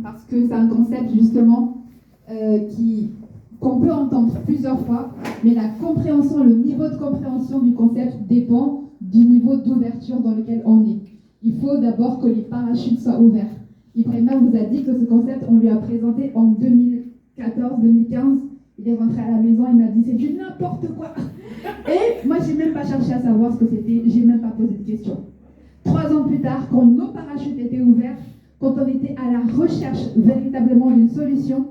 parce que c'est un concept justement qu'on peut entendre plusieurs fois, mais la compréhension, le niveau de compréhension du concept dépend du niveau d'ouverture dans lequel on est. Il faut d'abord que les parachutes soient ouverts. Ibrahima vous a dit que ce concept, on lui a présenté en 2014-2015. Il est rentré à la maison, il m'a dit c'est du n'importe quoi. Et moi, j'ai même pas cherché à savoir ce que c'était, j'ai même pas posé de questions. 3 ans plus tard, quand nos parachutes étaient ouverts, quand on était à la recherche véritablement d'une solution,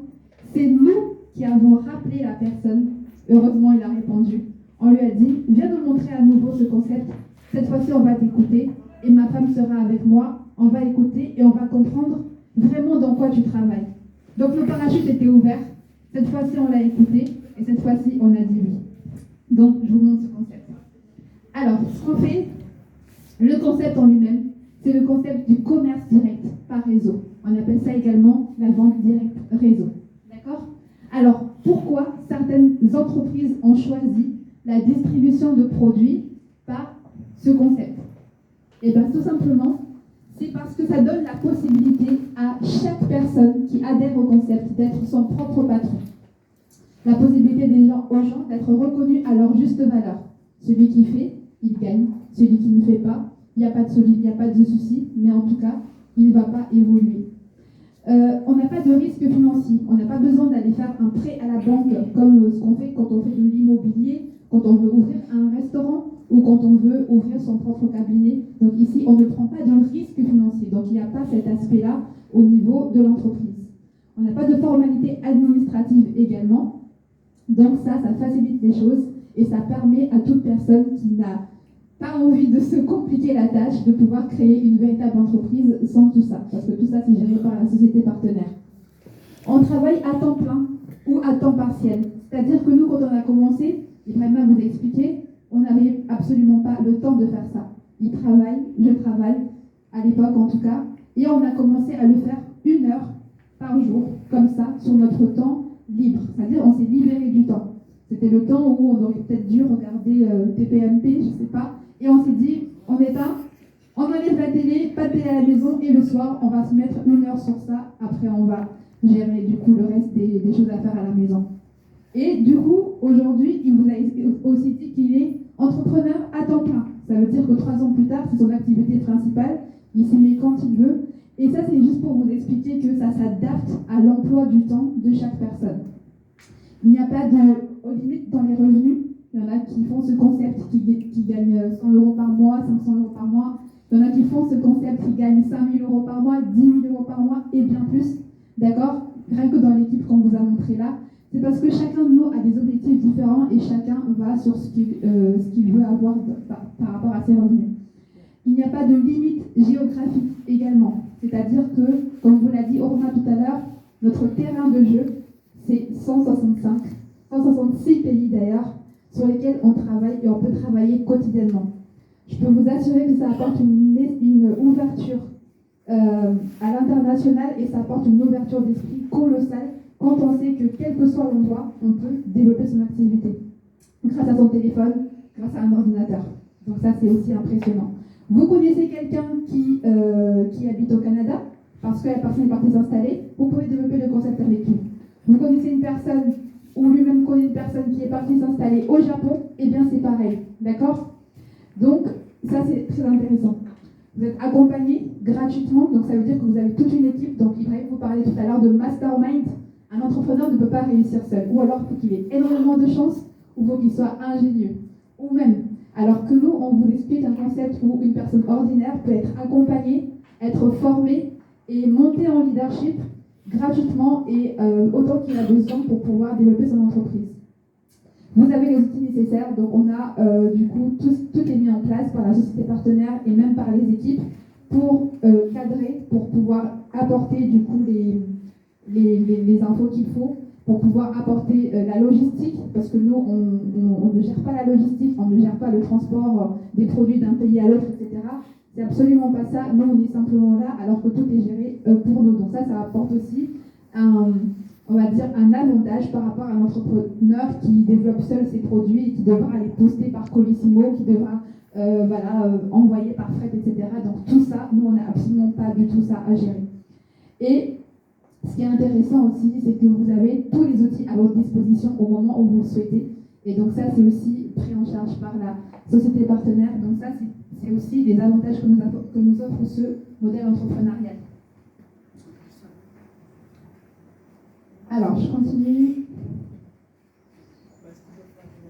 c'est nous qui avons rappelé la personne. Heureusement, il a répondu. On lui a dit, viens nous montrer à nouveau ce concept. Cette fois-ci, on va t'écouter et ma femme sera avec moi. On va écouter et on va comprendre vraiment dans quoi tu travailles. Donc, nos parachutes étaient ouverts. Cette fois-ci, on l'a écouté et cette fois-ci, on a dit oui. Donc, je vous montre ce concept. Alors, ce qu'on fait, le concept en lui-même, c'est le concept du commerce direct par réseau. On appelle ça également la vente directe réseau. D'accord ? Alors, pourquoi certaines entreprises ont choisi la distribution de produits par ce concept ? Eh bien, tout simplement, c'est parce que ça donne la possibilité à chaque personne qui adhère au concept d'être son propre patron. La possibilité aux gens d'être reconnus à leur juste valeur. Celui qui fait, il gagne. Celui qui ne fait pas, il n'y a pas de souci, mais en tout cas, il ne va pas évoluer. On n'a pas de risque financier. On n'a pas besoin d'aller faire un prêt à la banque comme ce qu'on fait quand on fait de l'immobilier, quand on veut ouvrir un restaurant ou quand on veut ouvrir son propre cabinet. Donc ici, on ne prend pas de risque financier. Donc il n'y a pas cet aspect-là au niveau de l'entreprise. On n'a pas de formalité administrative également. Donc ça facilite les choses et ça permet à toute personne qui n'a pas envie de se compliquer la tâche de pouvoir créer une véritable entreprise sans tout ça, parce que tout ça c'est géré par la société partenaire. On travaille à temps plein ou à temps partiel, c'est-à-dire que nous quand on a commencé, Ibrahima vous a expliqué, on n'avait absolument pas le temps de faire ça. Il travaille, je travaille, à l'époque en tout cas, et on a commencé à le faire 1 heure par jour, comme ça, sur notre temps libre, c'est-à-dire on s'est libéré du temps. C'était le temps où on aurait peut-être dû regarder TPMP, je ne sais pas, et on s'est dit, on éteint, on enlève la télé, pas de télé à la maison, et le soir, on va se mettre 1 heure sur ça, après on va gérer du coup le reste des choses à faire à la maison. Et du coup, aujourd'hui, il vous a aussi dit qu'il est entrepreneur à temps plein. Ça veut dire que 3 ans plus tard, c'est son activité principale, il s'y met quand il veut, et ça c'est juste pour vous expliquer que ça s'adapte à l'emploi du temps de chaque personne. Il n'y a pas de limite dans les revenus. Il y en a qui font ce concept qui gagnent 100 € par mois, 500 € par mois. Il y en a qui font ce concept qui gagnent 5 000 € par mois, 10 000 € par mois et bien plus. D'accord ? Rien que dans l'équipe qu'on vous a montré là. C'est parce que chacun de nous a des objectifs différents et chacun va sur ce qu'il veut avoir par rapport à ses revenus. Il n'y a pas de limite géographique également. C'est-à-dire que, comme vous l'a dit Orna tout à l'heure, notre terrain de jeu, c'est 166 pays d'ailleurs, sur lesquels on travaille et on peut travailler quotidiennement. Je peux vous assurer que ça apporte une ouverture à l'international et ça apporte une ouverture d'esprit colossale quand on sait que quel que soit l'endroit, on peut développer son activité. Grâce à son téléphone, grâce à un ordinateur. Donc ça, c'est aussi impressionnant. Vous connaissez quelqu'un qui habite au Canada, parce que la personne est partie s'installer, vous pouvez développer le concept avec lui. Vous connaissez une personne, ou lui-même connaît une personne qui est partie s'installer au Japon, eh bien c'est pareil, d'accord ? Donc, ça c'est très intéressant. Vous êtes accompagné gratuitement, donc ça veut dire que vous avez toute une équipe. Donc Ibrahim vous parlait tout à l'heure de mastermind. Un entrepreneur ne peut pas réussir seul, ou alors il faut qu'il ait énormément de chance, ou il faut qu'il soit ingénieux, ou même. Alors que nous, on vous explique un concept où une personne ordinaire peut être accompagnée, être formée et monter en leadership gratuitement et autant qu'il a besoin pour pouvoir développer son entreprise. Vous avez les outils nécessaires, donc on a du coup tout est mis en place par la société partenaire et même par les équipes pour cadrer, pour pouvoir apporter du coup les infos qu'il faut, pour pouvoir apporter la logistique, parce que nous on ne gère pas la logistique, on ne gère pas le transport des produits d'un pays à l'autre, etc. C'est absolument pas ça, nous on est simplement là alors que tout est géré pour nous. Donc ça apporte aussi on va dire un avantage par rapport à un entrepreneur qui développe seul ses produits et qui devra les poster par Colissimo, qui devra envoyer par fret, etc. Donc tout ça, nous on n'a absolument pas du tout ça à gérer. Et Ce qui est intéressant aussi, c'est que vous avez tous les outils à votre disposition au moment où vous le souhaitez. Et donc ça, c'est aussi pris en charge par la société partenaire. Donc ça, c'est aussi des avantages que nous offre ce modèle entrepreneurial. Alors, je continue.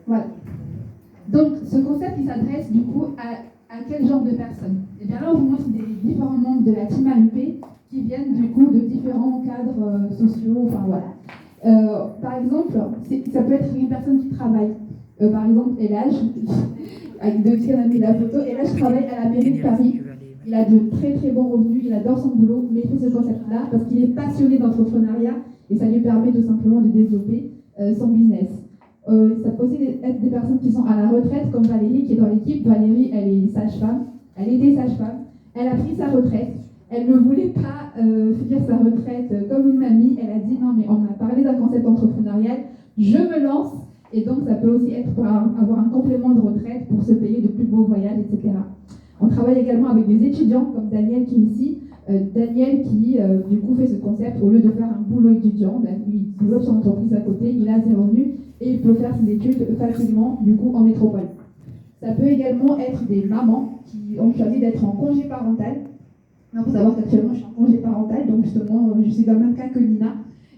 Voilà. Donc, ce concept, il s'adresse du coup à quel genre de personnes? Et bien là, on vous montre des différents membres de la team AMP qui viennent du coup de différents cadres sociaux, enfin voilà. Par exemple, ça peut être une personne qui travaille. Par exemple, Elage, de qui on a mis la photo. Elage travaille à la mairie de Paris. Il a de très très bons revenus, il adore son boulot, mais il fait ce concept-là parce qu'il est passionné d'entrepreneuriat et ça lui permet tout simplement de développer son business. Ça peut aussi être des personnes qui sont à la retraite, comme Valérie qui est dans l'équipe. Valérie, elle est sage-femme, elle était sage-femme, elle a pris sa retraite. Elle ne voulait pas finir sa retraite comme une mamie. Elle a dit non, mais on m'a parlé d'un concept entrepreneurial, je me lance. Et donc, ça peut aussi être pour avoir un complément de retraite pour se payer de plus beaux voyages, etc. On travaille également avec des étudiants comme Daniel qui est ici. Daniel qui, du coup, fait ce concept. Au lieu de faire un boulot étudiant, il développe son entreprise à côté, il a ses revenus et il peut faire ses études facilement, du coup, en métropole. Ça peut également être des mamans qui ont choisi d'être en congé parental. Il faut savoir qu'actuellement, je suis en congé parental, donc justement, je suis dans le même cas que Nina.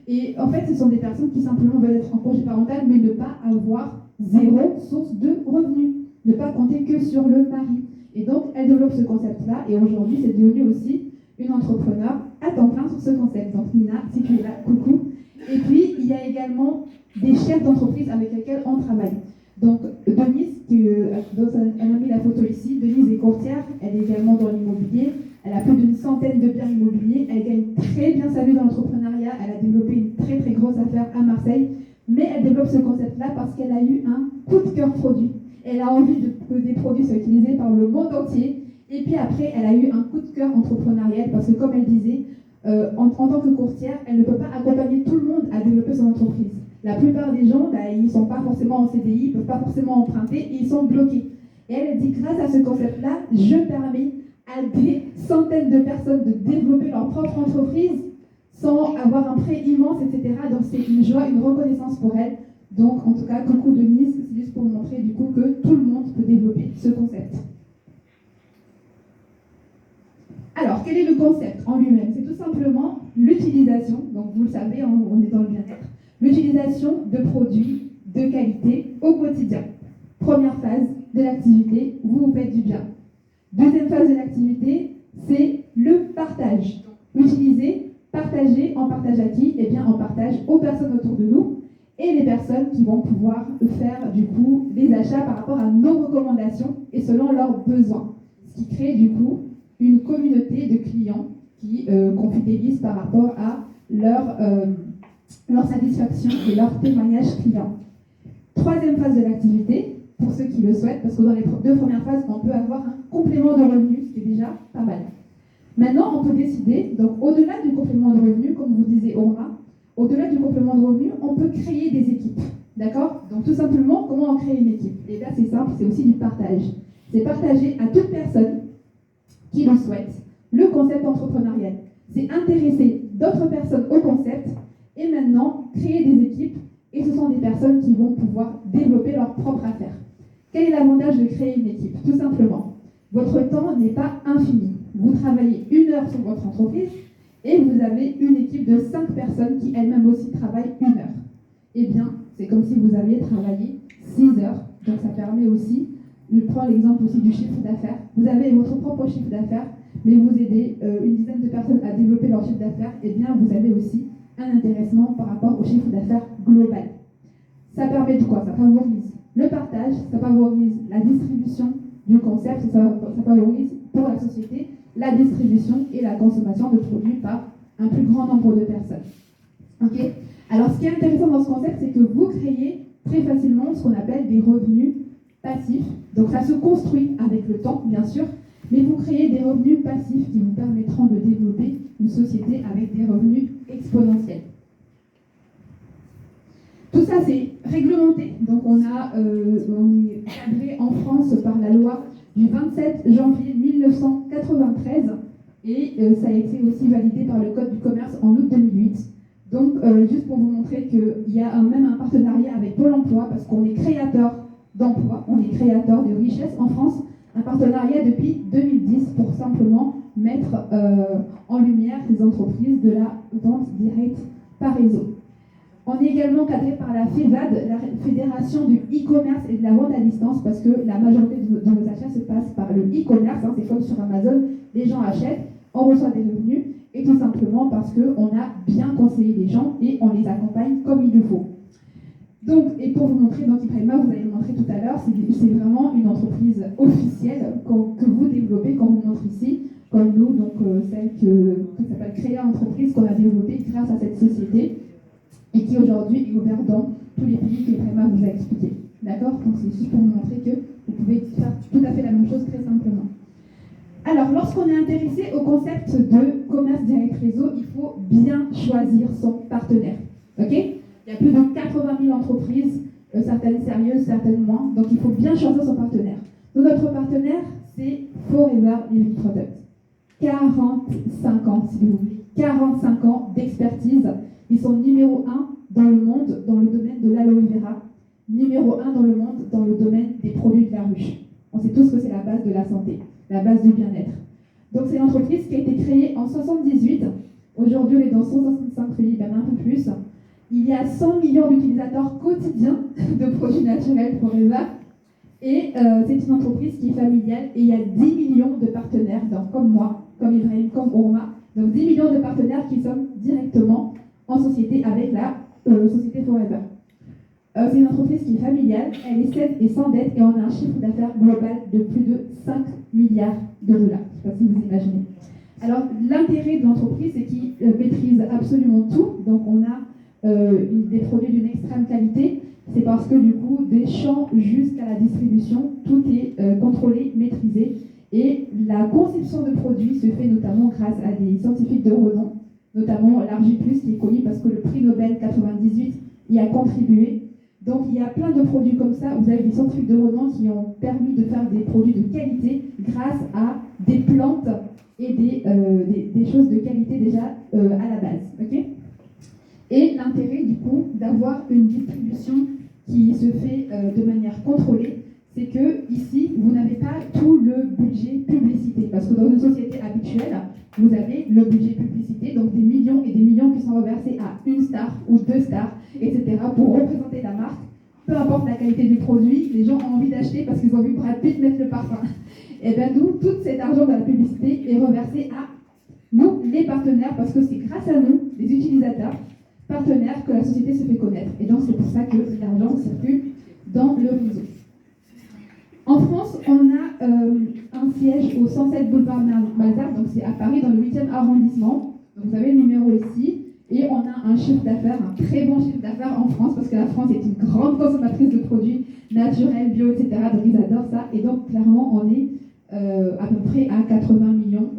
Et en fait, ce sont des personnes qui simplement veulent être en congé parental, mais ne pas avoir zéro source de revenus, ne pas compter que sur le mari. Et donc, elle développe ce concept-là, et aujourd'hui, c'est devenu aussi une entrepreneur à temps plein sur ce concept. Donc, Nina, si tu es là, coucou. Et puis, il y a également des chefs d'entreprise avec lesquels on travaille. Donc, Denise, dont elle a mis la photo ici, Denise est courtière, elle est également dans l'immobilier. Elle a plus d'une centaine de biens immobiliers. Elle gagne très bien sa vie dans l'entrepreneuriat. Elle a développé une très très grosse affaire à Marseille. Mais elle développe ce concept-là parce qu'elle a eu un coup de cœur produit. Elle a envie que des produits soient utilisés par le monde entier. Et puis après, elle a eu un coup de cœur entrepreneurial parce que, comme elle disait, en tant que courtière, elle ne peut pas accompagner tout le monde à développer son entreprise. La plupart des gens, ils ne sont pas forcément en CDI, ils ne peuvent pas forcément emprunter et ils sont bloqués. Et elle dit, grâce à ce concept-là, je permets à des centaines de personnes de développer leur propre entreprise sans avoir un prêt immense, etc. Donc c'est une joie, une reconnaissance pour elle. Donc en tout cas, coucou Denise, c'est juste pour montrer du coup que tout le monde peut développer ce concept. Alors, quel est le concept en lui-même? C'est tout simplement l'utilisation, donc vous le savez, on est dans le bien-être, l'utilisation de produits de qualité au quotidien. Première phase de l'activité, vous faites du bien. Deuxième phase de l'activité, c'est le partage. Utiliser, partager, on partage à qui? Eh bien, on partage aux personnes autour de nous et les personnes qui vont pouvoir faire du coup des achats par rapport à nos recommandations et selon leurs besoins. Ce qui crée du coup une communauté de clients qu'on fidélise par rapport à leur satisfaction et leur témoignage client. Troisième phase de l'activité, pour ceux qui le souhaitent, parce que dans les deux premières phases, on peut avoir un complément de revenu, ce qui est déjà pas mal. Maintenant, on peut décider, donc au-delà du complément de revenu, comme vous disiez Orma, au-delà du complément de revenu, on peut créer des équipes. D'accord? Donc tout simplement, comment on crée une équipe? Et bien c'est simple, c'est aussi du partage. C'est partager à toute personne qui le souhaite le concept entrepreneurial. C'est intéresser d'autres personnes au concept et maintenant créer des équipes. Et ce sont des personnes qui vont pouvoir développer leur propre affaire. Quel est l'avantage de créer une équipe? Tout simplement, votre temps n'est pas infini. Vous travaillez 1 heure sur votre entreprise et vous avez une équipe de 5 personnes qui elles-mêmes aussi travaillent 1 heure. Eh bien, c'est comme si vous aviez travaillé 6 heures. Donc ça permet aussi, je prends l'exemple aussi du chiffre d'affaires. Vous avez votre propre chiffre d'affaires, mais vous aidez une dizaine de personnes à développer leur chiffre d'affaires. Eh bien, vous avez aussi un intéressement par rapport au chiffre d'affaires global. Ça permet de quoi? Ça favorise le partage, ça favorise la distribution du concept, ça favorise pour la société la distribution et la consommation de produits par un plus grand nombre de personnes. Ok? Alors, ce qui est intéressant dans ce concept, c'est que vous créez très facilement ce qu'on appelle des revenus passifs. Donc, ça se construit avec le temps, bien sûr, mais vous créez des revenus passifs qui vous permettront de développer une société avec des revenus exponentiels. Tout ça, c'est réglementé. Donc, on est cadré en France par la loi du 27 janvier 1993 Et ça a été aussi validé par le Code du commerce en août 2008. Donc, juste pour vous montrer qu'il y a même un partenariat avec Pôle emploi, parce qu'on est créateur d'emplois, on est créateur de richesses en France, un partenariat depuis 2010 pour simplement mettre en lumière ces entreprises de la vente directe par réseau. On est également cadré par la FEVAD, la Fédération du e-commerce et de la vente à distance, parce que la majorité de nos achats se passent par le e-commerce, c'est comme sur Amazon, les gens achètent, on reçoit des revenus, et tout simplement parce qu'on a bien conseillé les gens et on les accompagne comme il le faut. Donc, et pour vous montrer, donc Iprema, vous allez le montrer tout à l'heure, c'est vraiment une entreprise officielle que vous développez, qu'on vous montre ici, comme nous, donc celle qui s'appelle Créa Entreprise, qu'on a développée grâce à cette société, et qui aujourd'hui est ouverte dans tous les pays qu'Iprema vous a expliqué. D'accord? Donc c'est juste pour vous montrer que vous pouvez faire tout à fait la même chose très simplement. Alors, lorsqu'on est intéressé au concept de commerce direct réseau, il faut bien choisir son partenaire. Ok? Il y a plus de 80 000 entreprises, certaines sérieuses, certaines moins, donc il faut bien choisir son partenaire. Donc, notre partenaire, c'est Forever Living Product. 45 ans, si vous voulez. 45 ans d'expertise. Ils sont numéro 1 dans le monde dans le domaine de l'aloe vera, numéro 1 dans le monde dans le domaine des produits de la ruche. On sait tous que c'est la base de la santé, la base du bien-être. Donc c'est une entreprise qui a été créée en 1978. Aujourd'hui, on est dans 165 pays, même un peu plus. Il y a 100 millions d'utilisateurs quotidiens de produits naturels Forever. Et c'est une entreprise qui est familiale et il y a 10 millions de partenaires, donc comme moi, comme Ibrahim, comme Orma. Donc 10 millions de partenaires qui sont directement en société avec la société Forever. C'est une entreprise qui est familiale, elle est saine et sans dette et on a un chiffre d'affaires global de plus de 5 milliards de dollars. Je ne sais pas si vous imaginez. Alors l'intérêt de l'entreprise, c'est qu'ils maîtrisent absolument tout. Donc on a des produits d'une extrême qualité. C'est parce que du coup, des champs jusqu'à la distribution, tout est contrôlé, maîtrisé. Et la conception de produits se fait notamment grâce à des scientifiques de renom, notamment l'Argiplus qui est connu parce que le prix Nobel 98 y a contribué. Donc il y a plein de produits comme ça. Vous avez des scientifiques de renom qui ont permis de faire des produits de qualité grâce à des plantes et des choses de qualité déjà à la base. Okay, et l'intérêt du coup d'avoir une distribution qui se fait de manière contrôlée, c'est que ici vous n'avez pas tout le budget publicité, parce que dans une société habituelle, vous avez le budget publicité, donc des millions et des millions qui sont reversés à une star ou deux stars, etc. pour représenter la marque. Peu importe la qualité du produit, les gens ont envie d'acheter parce qu'ils ont vu Brad Pitt mettre le parfum. Et bien nous, tout cet argent de la publicité est reversé à nous, les partenaires, parce que c'est grâce à nous, les utilisateurs, partenaires, que la société se fait connaître. Et donc c'est pour ça que l'argent circule dans le réseau. En France, on a un siège au 107 boulevard Malesherbes, donc c'est à Paris, dans le 8e arrondissement. Donc vous avez le numéro ici. Et on a un chiffre d'affaires, un très bon chiffre d'affaires en France, parce que la France est une grande consommatrice de produits naturels, bio, etc. Donc ils adorent ça. Et donc clairement, on est à peu près à 80 millions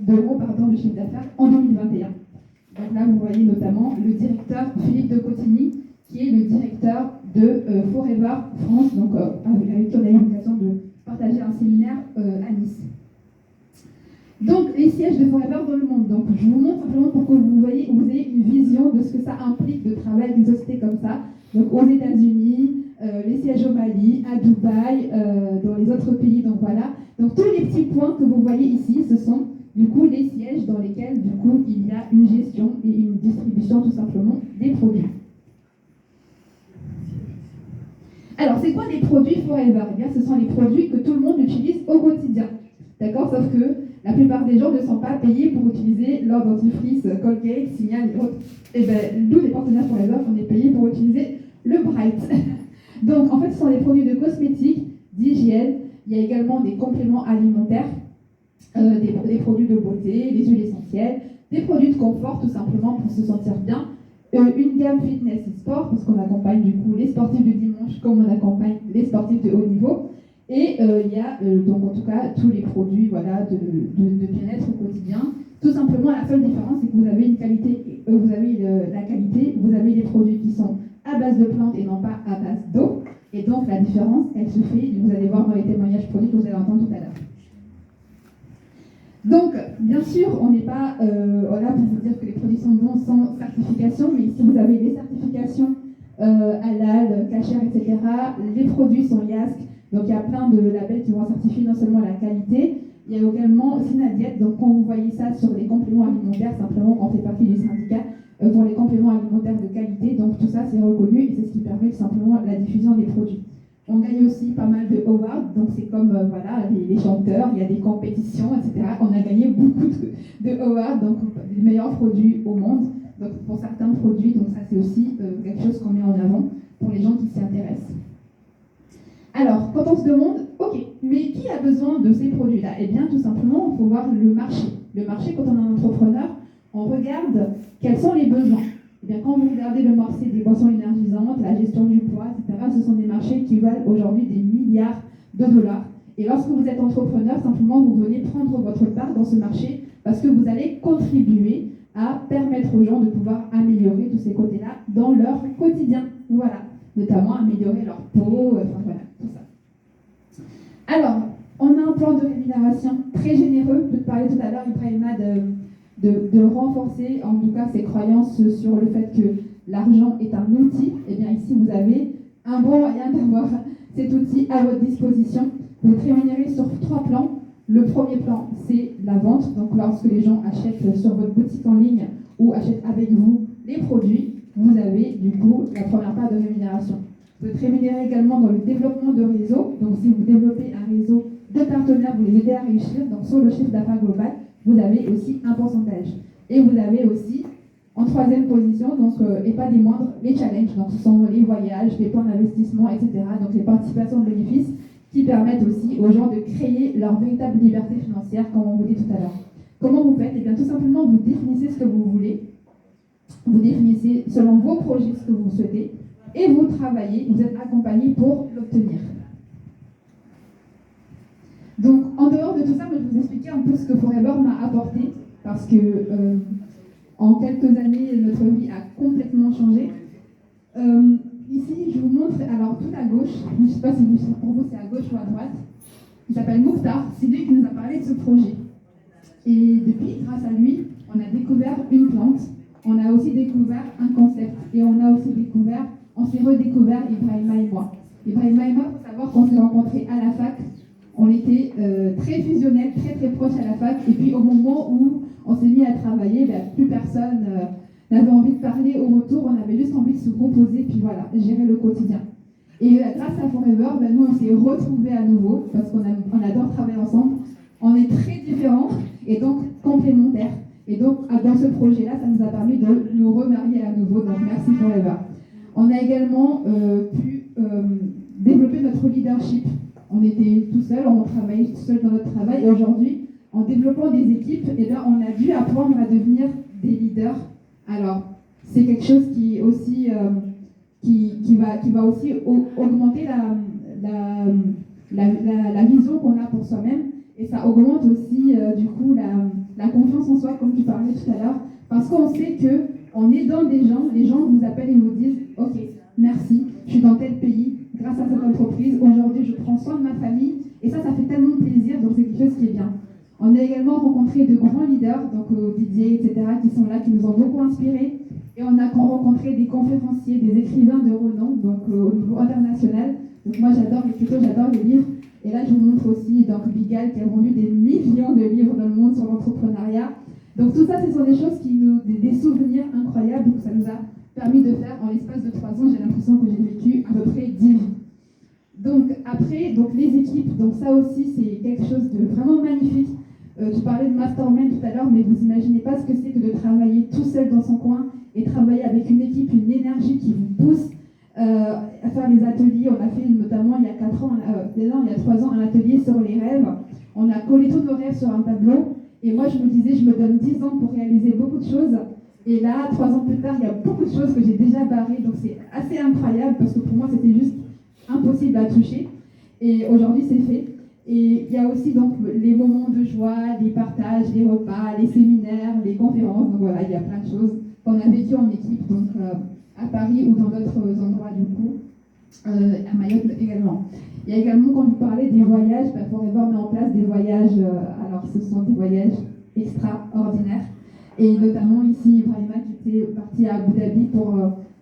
d'euros de chiffre d'affaires en 2021. Donc là, vous voyez notamment le directeur Philippe de Cotigny, qui est le directeur de Forever France, donc avec qui on a eu l'occasion de partager un séminaire à Nice. Donc, les sièges de Forever dans le monde. Donc, je vous montre simplement pour que vous ayez une vision de ce que ça implique de travailler avec une société comme ça. Donc, aux États-Unis, les sièges au Mali, à Dubaï, dans les autres pays. Donc, voilà. Donc, tous les petits points que vous voyez ici, ce sont du coup les sièges dans lesquels du coup il y a une gestion et une distribution tout simplement des produits. Alors, c'est quoi les produits Forever? Eh bien, ce sont les produits que tout le monde utilise au quotidien. D'accord? Sauf que la plupart des gens ne sont pas payés pour utiliser leur dentifrice Colgate, Signal et autres. Et bien, nous, les partenaires Forever, on est payés pour utiliser le Bright. Donc, en fait, ce sont des produits de cosmétiques, d'hygiène. Il y a également des compléments alimentaires, des produits de beauté, des huiles essentielles, des produits de confort, tout simplement, pour se sentir bien. Une gamme fitness et sport, parce qu'on accompagne du coup les sportifs du dimanche comme on accompagne les sportifs de haut niveau. Et il y a donc en tout cas tous les produits voilà, de bien-être au quotidien. Tout simplement, la seule différence, c'est que vous avez une qualité, vous avez la qualité, vous avez des produits qui sont à base de plantes et non pas à base d'eau. Et donc la différence, elle se fait, vous allez voir dans les témoignages produits que vous allez entendre tout à l'heure. Donc, bien sûr, on n'est pas là pour vous dire que les produits sont bons sans certification, mais si vous avez des certifications halal, kasher, etc., les produits sont IASC, donc il y a plein de labels qui vont certifier non seulement la qualité, il y a également aussi la diète, donc quand vous voyez ça sur les compléments alimentaires, simplement quand on fait partie du syndicat, pour les compléments alimentaires de qualité, donc tout ça c'est reconnu et c'est ce qui permet simplement la diffusion des produits. On gagne aussi pas mal de awards, donc c'est comme voilà, les chanteurs, il y a des compétitions, etc. On a gagné beaucoup de awards, donc les meilleurs produits au monde, donc pour certains produits, donc ça c'est aussi quelque chose qu'on met en avant pour les gens qui s'y intéressent. Alors, quand on se demande, ok, mais qui a besoin de ces produits-là? Eh bien, tout simplement, il faut voir le marché. Le marché, quand on est un entrepreneur, on regarde quels sont les besoins. Eh bien, quand vous regardez le marché des boissons énergisantes, la gestion du poids, etc., ce sont des marchés qui valent aujourd'hui des milliards de dollars. Et lorsque vous êtes entrepreneur, simplement, vous venez prendre votre part dans ce marché parce que vous allez contribuer à permettre aux gens de pouvoir améliorer tous ces côtés-là dans leur quotidien. Voilà, notamment améliorer leur peau, enfin voilà, tout ça. Alors, on a un plan de rémunération très généreux. Je te parlais tout à l'heure, Ibrahima, de renforcer en tout cas ses croyances sur le fait que l'argent est un outil. Et bien ici, vous avez un bon moyen d'avoir cet outil à votre disposition. Vous êtes rémunéré sur 3 plans. Le premier plan, c'est la vente. Donc lorsque les gens achètent sur votre boutique en ligne ou achètent avec vous les produits, vous avez du coup la première part de rémunération. Vous êtes rémunéré également dans le développement de réseaux. Donc si vous développez un réseau de partenaires, vous les aidez à réussir. Donc sur le chiffre d'affaires global, vous avez aussi un pourcentage. Et vous avez aussi, en 3e position, donc, et pas des moindres, les challenges. Donc ce sont les voyages, les plans d'investissement, etc. Donc les participations de bénéfices qui permettent aussi aux gens de créer leur véritable liberté financière, comme on vous dit tout à l'heure. Comment vous faites? Eh bien tout simplement, vous définissez ce que vous voulez. Vous définissez selon vos projets ce que vous souhaitez. Et vous travaillez, vous êtes accompagné pour l'obtenir. Donc, en dehors de tout ça, je vais vous expliquer un peu ce que Forever m'a apporté, parce que en quelques années, notre vie a complètement changé. Ici, je vous montre, alors tout à gauche, je ne sais pas si pour vous c'est à gauche ou à droite, il s'appelle Mokhtar, c'est lui qui nous a parlé de ce projet. Et depuis, grâce à lui, on a découvert une plante, on a aussi découvert un concept, et on s'est redécouvert Ibrahima et moi. Ibrahima et moi, il faut savoir qu'on s'est rencontrés à la fac. On était très fusionnels, très très proches à la fac. Et puis au moment où on s'est mis à travailler, plus personne n'avait envie de parler au retour. On avait juste envie de se reposer, puis voilà, gérer le quotidien. Et grâce à Forever, nous on s'est retrouvés à nouveau, parce qu'on adore travailler ensemble. On est très différents et donc complémentaires. Et donc dans ce projet-là, ça nous a permis de nous remarier à nouveau. Donc merci Forever. On a également pu développer notre leadership. On était tout seul, on travaillait tout seul dans notre travail. Et aujourd'hui, en développant des équipes, on a dû apprendre à devenir des leaders. Alors, c'est quelque chose qui est aussi qui va aussi augmenter la vision qu'on a pour soi-même. Et ça augmente aussi du coup la confiance en soi, comme tu parlais tout à l'heure, parce qu'on sait que en aidant des gens, les gens vous appellent et vous disent « Ok, merci, je suis dans tel pays, grâce à cette entreprise, aujourd'hui je prends soin de ma famille » et ça fait tellement plaisir, donc c'est quelque chose qui est bien. On a également rencontré de grands leaders, donc Didier, etc., qui sont là, qui nous ont beaucoup inspirés. Et on a rencontré des conférenciers, des écrivains de renom, donc au niveau international. Donc moi j'adore les livres. Et là je vous montre aussi donc Bigal qui a vendu des millions de livres dans le monde sur l'entrepreneuriat. Donc tout ça, ce sont des choses des souvenirs incroyables que ça nous a permis de faire en l'espace de 3 ans. J'ai l'impression que j'ai vécu à peu près 10 vies. Donc après, les équipes, donc ça aussi c'est quelque chose de vraiment magnifique. Tu parlais de mastermind tout à l'heure, mais vous imaginez pas ce que c'est que de travailler tout seul dans son coin et travailler avec une équipe, une énergie qui vous pousse à faire des ateliers. On a fait notamment il y a 3 ans un atelier sur les rêves. On a collé tous nos rêves sur un tableau et moi je me disais je me donne 10 ans pour réaliser beaucoup de choses. Et là, 3 ans plus tard, il y a beaucoup de choses que j'ai déjà barrées, donc c'est assez incroyable parce que pour moi c'était juste impossible à toucher. Et aujourd'hui c'est fait. Et il y a aussi donc les moments de joie, les partages, les repas, les séminaires, les conférences. Donc voilà, il y a plein de choses qu'on a vécues en équipe, donc à Paris ou dans d'autres endroits du coup, à Mayotte également. Il y a également, quand vous parlez des voyages, Forever met en place des voyages. Alors ce sont des voyages extraordinaires. Et notamment ici, Ibrahima qui était parti à Abu Dhabi pour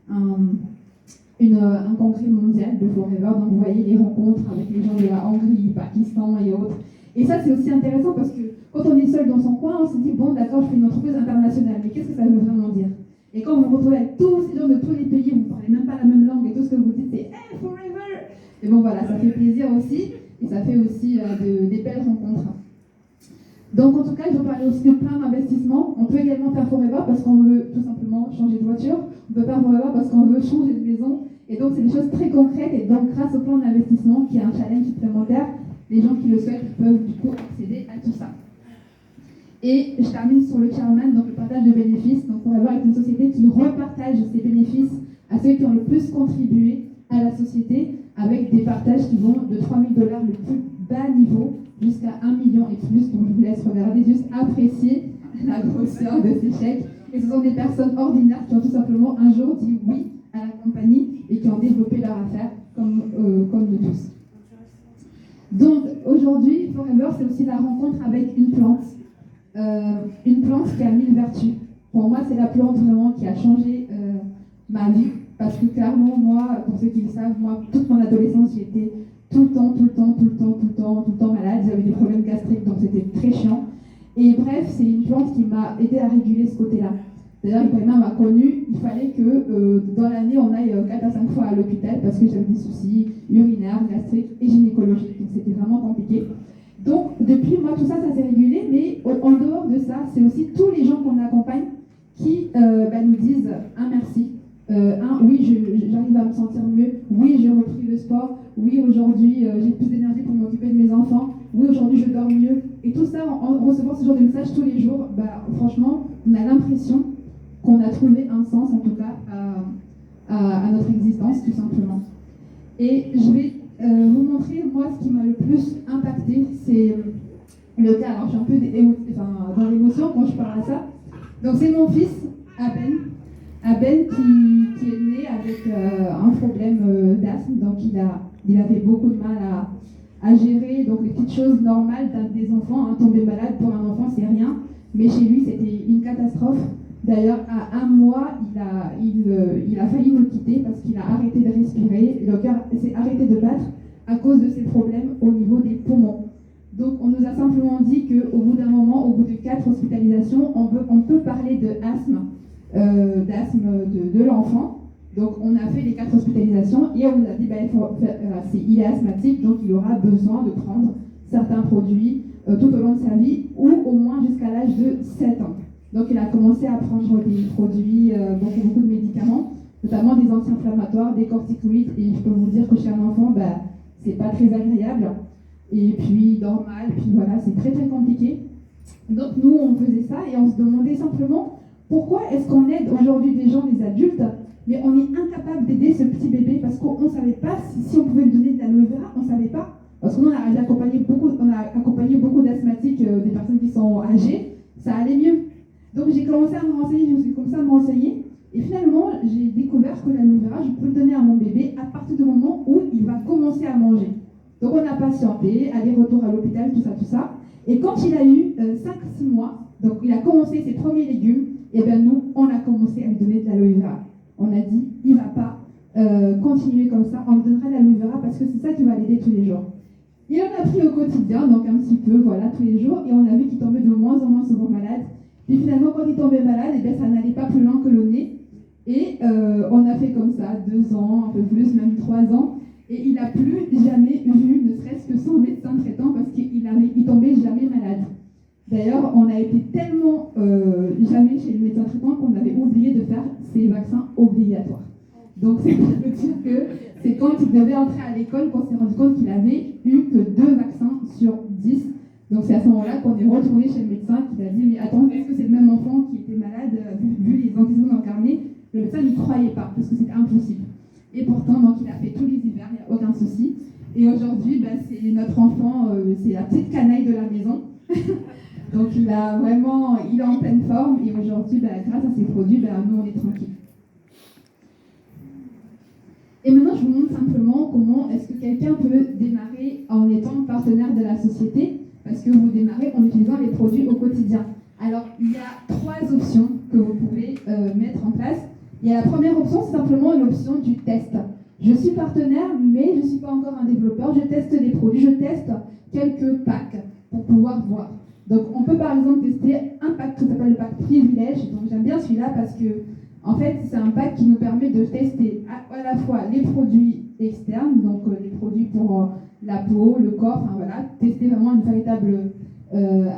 un congrès mondial de Forever. Donc vous voyez les rencontres avec les gens de la Hongrie, Pakistan et autres. Et ça, c'est aussi intéressant parce que quand on est seul dans son coin, on se dit, bon, d'accord, je fais une entreprise internationale, mais qu'est-ce que ça veut vraiment dire? Et quand vous vous retrouvez avec tous ces gens de tous les pays, vous ne parlez même pas la même langue, et tout ce que vous dites, c'est hey, forever! Et bon, voilà, ça fait plaisir aussi, et ça fait aussi des belles rencontres. Donc, en tout cas, je vais parler aussi de plein d'investissements. On peut également faire forever parce qu'on veut tout simplement changer de voiture. On peut faire forever parce qu'on veut changer de maison. Et donc, c'est des choses très concrètes. Et donc, grâce au plan d'investissement, qui est un challenge supplémentaire, les gens qui le souhaitent peuvent du coup accéder à tout ça. Et je termine sur le chairman, donc le partage de bénéfices. Donc, Forever est une société qui repartage ses bénéfices à ceux qui ont le plus contribué à la société, avec des partages qui vont de 3 000 $ le plus bas niveau jusqu'à 1 million et plus. Donc, je vous laisse regarder, juste apprécier la grosseur de ces chèques. Et ce sont des personnes ordinaires qui ont tout simplement un jour dit oui à la compagnie et qui ont développé leur affaire comme nous tous. Donc, aujourd'hui, Forever, c'est aussi la rencontre avec une plante qui a 1000 vertus. Pour moi, c'est la plante vraiment qui a changé ma vie, parce que clairement, moi, pour ceux qui le savent, moi, toute mon adolescence, j'étais tout le temps malade. J'avais des problèmes gastriques, donc c'était très chiant. Et bref, c'est une plante qui m'a aidé à réguler ce côté-là. D'ailleurs, Ibrahima m'a connue, il fallait que dans l'année, on aille 4 à 5 fois à l'hôpital parce que j'avais des soucis urinaires, gastriques et gynécologiques. Donc c'était vraiment compliqué. Donc, depuis, moi, tout ça, ça s'est régulé, mais en dehors de ça, c'est aussi tous les gens qu'on accompagne qui nous disent un merci. Oui, j'arrive à me sentir mieux. Oui, j'ai repris le sport. Oui, aujourd'hui, j'ai plus d'énergie pour m'occuper de mes enfants. Oui, aujourd'hui, je dors mieux. Et tout ça, en recevant ce genre de messages tous les jours, franchement, on a l'impression qu'on a trouvé un sens, en tout cas, à notre existence, tout simplement. Et je vais vous montrer, moi, ce qui m'a le plus impacté, c'est le cas. Alors, je suis un peu dans l'émotion quand je parle à ça. Donc, c'est mon fils, Aben, qui est né avec un problème d'asthme. Donc, il avait beaucoup de mal à gérer donc, les petites choses normales des enfants. Tomber malade pour un enfant, c'est rien. Mais chez lui, c'était une catastrophe. D'ailleurs, à 1 mois, il a failli nous quitter parce qu'il a arrêté de respirer. Le cœur s'est arrêté de battre à cause de ses problèmes au niveau des poumons. Donc, on nous a simplement dit qu'au bout d'un moment, au bout de 4 hospitalisations, on peut parler d'asthme de l'enfant. Donc, on a fait les 4 hospitalisations et on nous a dit il est asthmatique, donc il aura besoin de prendre certains produits tout au long de sa vie ou au moins jusqu'à l'âge de 7 ans. Donc, il a commencé à prendre des produits, beaucoup de médicaments, notamment des anti-inflammatoires, des corticoïdes. Et je peux vous dire que chez un enfant, c'est pas très agréable. Et puis, il dort mal, puis voilà, c'est très très compliqué. Donc, nous, on faisait ça et on se demandait simplement pourquoi est-ce qu'on aide aujourd'hui des gens, des adultes, mais on est incapable d'aider ce petit bébé parce qu'on ne savait pas si on pouvait lui donner de l'aloe vera, on ne savait pas. Parce qu'on a accompagné beaucoup d'asthmatiques, des personnes qui sont âgées, ça allait mieux. Donc j'ai commencé à me renseigner, je me suis commencé à me renseigner, et finalement j'ai découvert que l'aloe vera, je peux le donner à mon bébé à partir du moment où il va commencer à manger. Donc on a patienté, aller-retour à l'hôpital, tout ça. Et quand il a eu 5-6 mois, donc il a commencé ses premiers légumes, et bien nous, on a commencé à lui donner de l'aloe vera. On a dit, il ne va pas continuer comme ça, on lui donnera de l'aloe vera parce que c'est ça qui va l'aider tous les jours. Il en a pris au quotidien, donc un petit peu, voilà, tous les jours, et on a vu qu'il tombait de moins en moins souvent malade. Puis finalement, quand il tombait malade, ça n'allait pas plus loin que le nez. Et on a fait comme ça, 2 ans, un peu plus, même 3 ans. Et il n'a plus jamais vu, ne serait-ce que son médecin traitant, parce qu'il tombait jamais malade. D'ailleurs, on a été tellement jamais chez le médecin traitant qu'on avait oublié de faire ces vaccins obligatoires. Donc, ça veut dire que c'est quand il devait entrer à l'école qu'on s'est rendu compte qu'il avait eu que 2 vaccins sur 10. Donc c'est à ce moment-là qu'on est retourné chez le médecin qui a dit mais attends, est-ce que c'est le même enfant qui était malade vu les antécédents dans le carnet? Le médecin n'y croyait pas parce que c'était impossible. Et pourtant, donc, il a fait tous les hivers, il n'y a aucun souci. Et aujourd'hui, c'est notre enfant, c'est la petite canaille de la maison. Donc il est en pleine forme et aujourd'hui, grâce à ces produits, nous on est tranquille. Et maintenant, je vous montre simplement comment est-ce que quelqu'un peut démarrer en étant partenaire de la société. parce que vous démarrez en utilisant les produits au quotidien. Alors, il y a 3 options que vous pouvez mettre en place. Il y a la première option, c'est simplement l'option du test. Je suis partenaire, mais je ne suis pas encore un développeur. Je teste des produits, je teste quelques packs pour pouvoir voir. Donc, on peut par exemple tester un pack qui s'appelle le pack privilège. Donc, j'aime bien celui-là parce que, en fait, c'est un pack qui nous permet de tester à la fois les produits externes, donc les produits pour la peau, le corps, enfin voilà, tester vraiment une véritable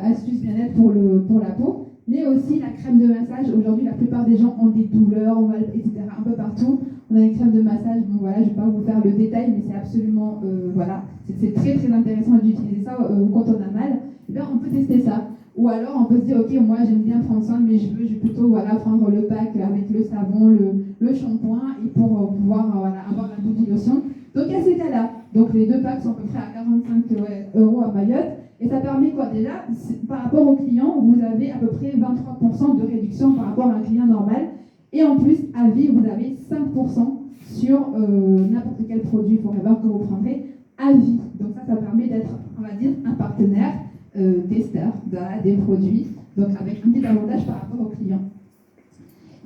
astuce bien-être pour la peau, mais aussi la crème de massage. Aujourd'hui, la plupart des gens ont des douleurs, etc. Un peu partout. On a une crème de massage, bon voilà, je ne vais pas vous faire le détail, mais c'est absolument, voilà, c'est très très intéressant d'utiliser ça quand on a mal. Et bien, on peut tester ça. Ou alors, on peut se dire, ok, moi j'aime bien prendre soin de mes cheveux, je vais plutôt voilà, prendre le pack avec le savon, le shampoing, et pour pouvoir voilà, avoir la body lotion. Donc, il y a ces cas-là. Donc, les 2 packs sont à peu près à 45 € à Mayotte. Et ça permet quoi déjà, par rapport au client, vous avez à peu près 23% de réduction par rapport à un client normal. Et en plus, à vie, vous avez 5% sur n'importe quel produit Forever que vous prendrez à vie. Donc ça permet d'être, on va dire, un partenaire testeur des produits, donc avec un petit avantage par rapport au client.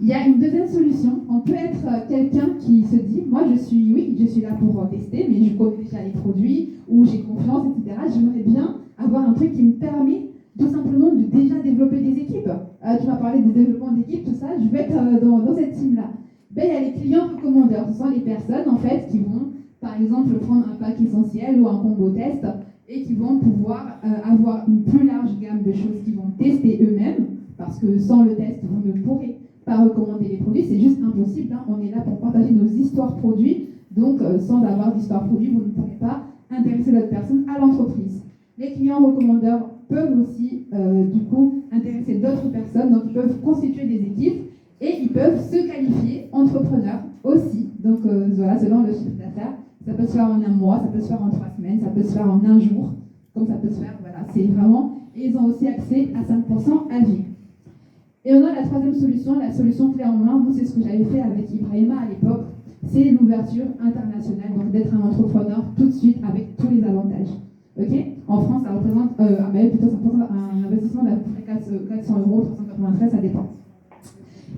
Il y a une deuxième solution. On peut être quelqu'un qui se dit, moi je suis là pour tester, mais je connais déjà les produits, ou j'ai confiance, etc. J'aimerais bien avoir un truc qui me permet tout simplement de déjà développer des équipes. Tu m'as parlé de développement d'équipes, tout ça, je vais être dans cette team-là. Ben, il y a les clients recommandeurs. Ce sont les personnes en fait qui vont, par exemple, prendre un pack essentiel ou un combo test et qui vont pouvoir avoir une plus large gamme de choses qu'ils vont tester eux-mêmes, parce que sans le test, vous ne pourrez pas recommander les produits, c'est juste impossible. Hein. On est là pour partager nos histoires produits, donc sans avoir d'histoire produit, vous ne pourrez pas intéresser d'autres personnes à l'entreprise. Les clients recommandeurs peuvent aussi, du coup, intéresser d'autres personnes, donc ils peuvent constituer des équipes et ils peuvent se qualifier entrepreneurs aussi. Donc voilà, selon le chiffre d'affaires, ça peut se faire en un mois, ça peut se faire en 3 semaines, ça peut se faire en un jour, comme ça peut se faire, voilà, c'est vraiment, et ils ont aussi accès à 5% à vie. Et on a la troisième solution, la solution clé en main. Moi, c'est ce que j'avais fait avec Ibrahima à l'époque, c'est l'ouverture internationale, donc d'être un entrepreneur tout de suite avec tous les avantages. Okay, en France, ça représente, à Mayotte, plutôt, ça représente un investissement d'à peu près 400 €, 393, ça dépend.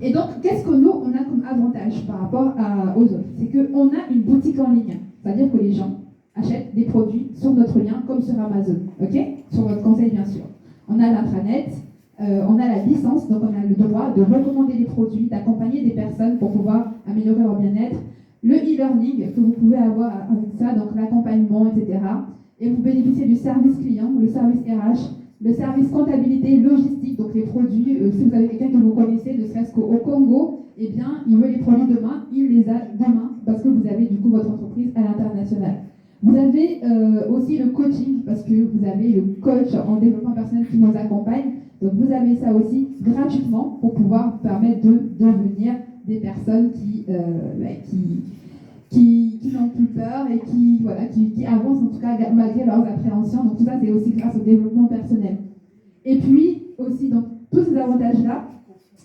Et donc, qu'est-ce que nous, on a comme avantage par rapport aux autres? C'est qu'on a une boutique en ligne, c'est-à-dire que les gens achètent des produits sur notre lien, comme sur Amazon, ok? Sur votre conseil, bien sûr. On a l'intranet, on a la licence, donc on a le droit de recommander les produits, d'accompagner des personnes pour pouvoir améliorer leur bien-être. Le e-learning que vous pouvez avoir avec ça, donc l'accompagnement, etc. Et vous bénéficiez du service client, le service RH, le service comptabilité, logistique, donc les produits, si vous avez quelqu'un que vous connaissez, ne serait-ce qu'au Congo, eh bien, il veut les produits demain, il les a demain, parce que vous avez du coup votre entreprise à l'international. Vous avez aussi le coaching, parce que vous avez le coach en développement personnel qui nous accompagne, donc vous avez ça aussi gratuitement pour pouvoir vous permettre de devenir des personnes qui n'ont plus peur et qui avancent en tout cas malgré leurs appréhensions. Donc tout ça, c'est aussi grâce au développement personnel. Et puis aussi, donc, tous ces avantages-là,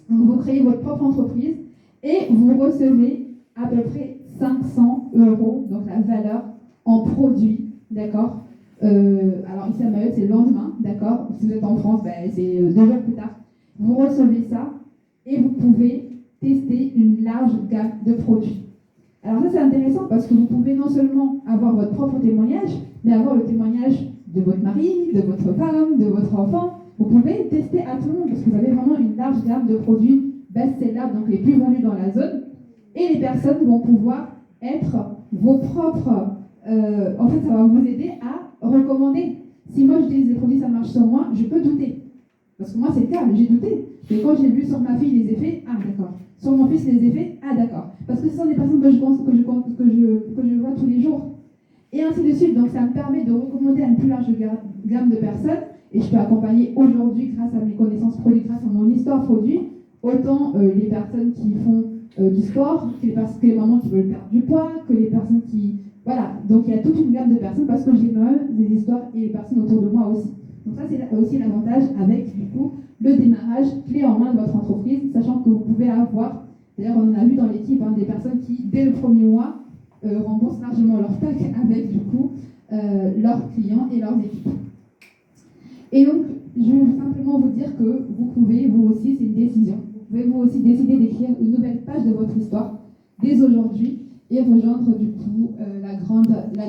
vous créez votre propre entreprise et vous recevez à peu près 500 €, donc la valeur en produits, d'accord. Alors ici à Mayotte, c'est le lendemain, d'accord. Si vous êtes en France, c'est 2 jours plus tard. Vous recevez ça et vous pouvez tester une large gamme de produits. Alors ça c'est intéressant parce que vous pouvez non seulement avoir votre propre témoignage, mais avoir le témoignage de votre mari, de votre femme, de votre enfant. Vous pouvez tester à tout le monde parce que vous avez vraiment une large gamme de produits best-sellers, donc les plus vendus dans la zone. Et les personnes vont pouvoir être vos propres... en fait, ça va vous aider à recommander. Si moi j'utilise des produits, ça marche sur moi, je peux douter. Parce que moi c'est le cas, j'ai douté. Et quand j'ai vu sur ma fille les effets, ah d'accord. Sur mon fils les effets, ah d'accord. Parce que ce sont des personnes que je vois tous les jours. Et ainsi de suite. Donc ça me permet de recommander à une plus large gamme de personnes. Et je peux accompagner aujourd'hui, grâce à mes connaissances produits, grâce à mon histoire produit, autant les personnes qui font du sport, que les mamans qui veulent perdre du poids, que les personnes qui... Voilà. Donc il y a toute une gamme de personnes parce que j'ai moi-même des histoires et les personnes autour de moi aussi. Donc ça, c'est aussi l'avantage avec, du coup, le démarrage clé en main de votre entreprise, sachant que vous pouvez avoir, d'ailleurs on en a vu dans l'équipe, des personnes qui, dès le premier mois, remboursent largement leur pack avec, du coup, leurs clients et leurs équipes. Et donc, je vais simplement vous dire que vous pouvez, vous aussi, c'est une décision, vous pouvez vous aussi décider d'écrire une nouvelle page de votre histoire dès aujourd'hui et rejoindre du coup la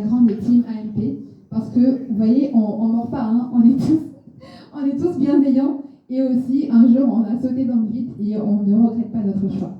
grande team AMP. Parce que, vous voyez, on ne mord pas, hein, on est tous bienveillants et aussi, un jour, on a sauté dans le vide et on ne regrette pas notre choix.